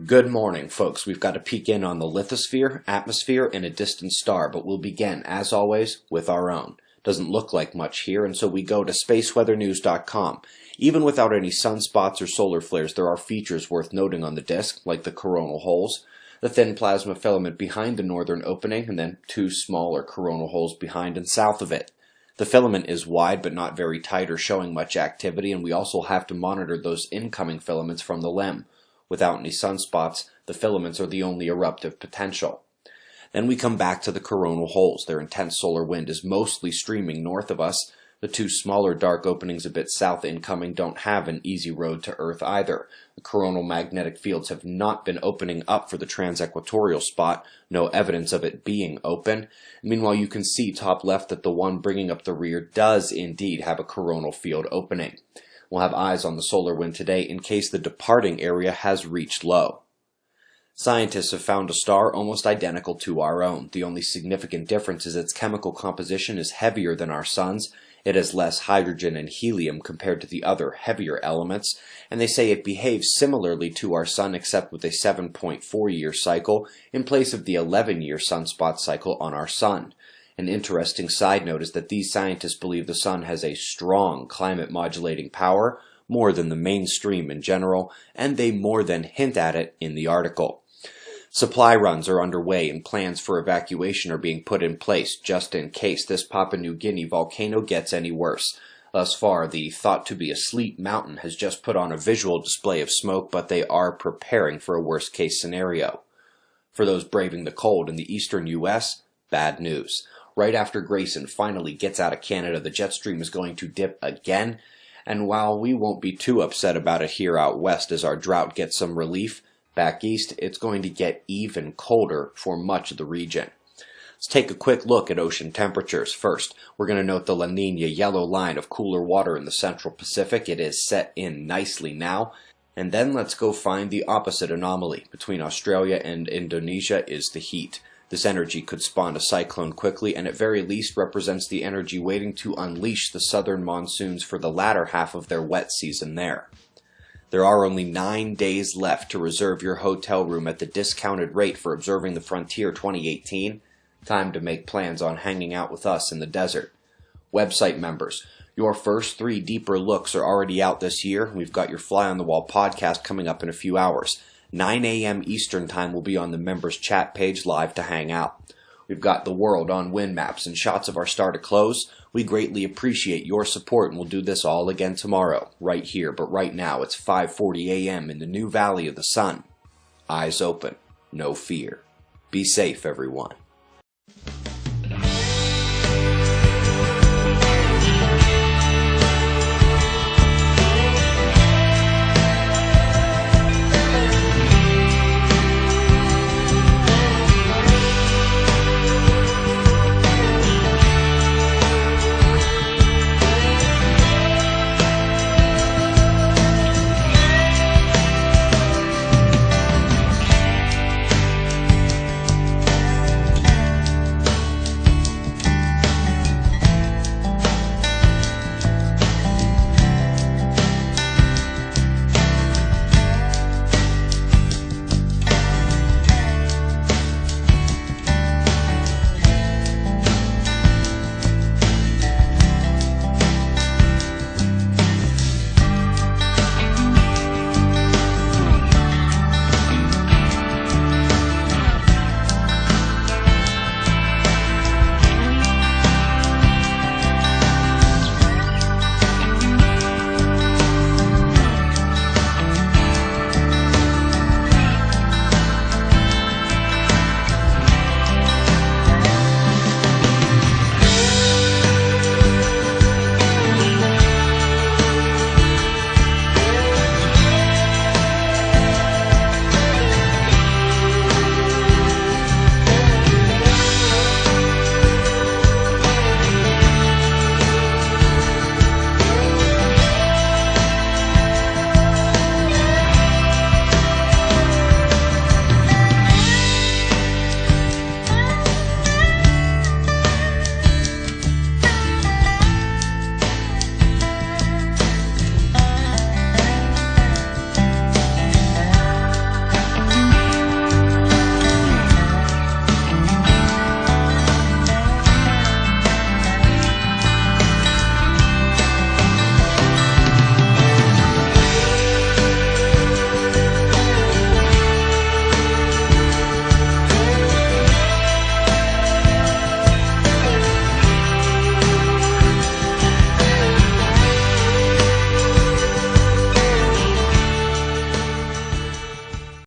Good morning, folks. We've got to peek in on the lithosphere, atmosphere, and a distant star, but we'll begin, as always, with our own. Doesn't look like much here, and so we go to spaceweathernews.com. Even without any sunspots or solar flares, there are features worth noting on the disk, like the coronal holes, the thin plasma filament behind the northern opening, and then two smaller coronal holes behind and south of it. The filament is wide but not very tight or showing much activity, and we also have to monitor those incoming filaments from the LEM. Without any sunspots, the filaments are the only eruptive potential. Then we come back to the coronal holes. Their intense solar wind is mostly streaming north of us. The two smaller dark openings a bit south incoming don't have an easy road to Earth either. The coronal magnetic fields have not been opening up for the transequatorial spot, no evidence of it being open. Meanwhile, you can see top left that the one bringing up the rear does indeed have a coronal field opening. We'll have eyes on the solar wind today in case the departing area has reached low. Scientists have found a star almost identical to our own. The only significant difference is its chemical composition is heavier than our sun's. It has less hydrogen and helium compared to the other heavier elements, and they say it behaves similarly to our sun except with a 7.4-year cycle in place of the 11-year sunspot cycle on our sun. An interesting side note is that these scientists believe the sun has a strong climate modulating power, more than the mainstream in general, and they more than hint at it in the article. Supply runs are underway and plans for evacuation are being put in place just in case this Papua New Guinea volcano gets any worse. Thus far, the thought-to-be asleep mountain has just put on a visual display of smoke, but they are preparing for a worst-case scenario. For those braving the cold in the eastern U.S., bad news. Right after Grayson finally gets out of Canada, the jet stream is going to dip again, and while we won't be too upset about it here out west as our drought gets some relief, back east it's going to get even colder for much of the region. Let's take a quick look at ocean temperatures. First, we're going to note the La Niña yellow line of cooler water in the central Pacific. It is set in nicely now. And then let's go find the opposite anomaly. Between Australia and Indonesia is the heat. This energy could spawn a cyclone quickly and at very least represents the energy waiting to unleash the southern monsoons for the latter half of their wet season there. There are only 9 days left to reserve your hotel room at the discounted rate for Observing the Frontier 2018. Time to make plans on hanging out with us in the desert. Website members, your first 3 deeper looks are already out this year. We've got your Fly on the Wall podcast coming up in a few hours. 9 a.m. Eastern Time will be on the members chat page live to hang out. We've got the world on wind maps and shots of our star to close. We greatly appreciate your support and we'll do this all again tomorrow, right here. But right now it's 5:40 a.m. in the new Valley of the Sun. Eyes open, no fear. Be safe, everyone.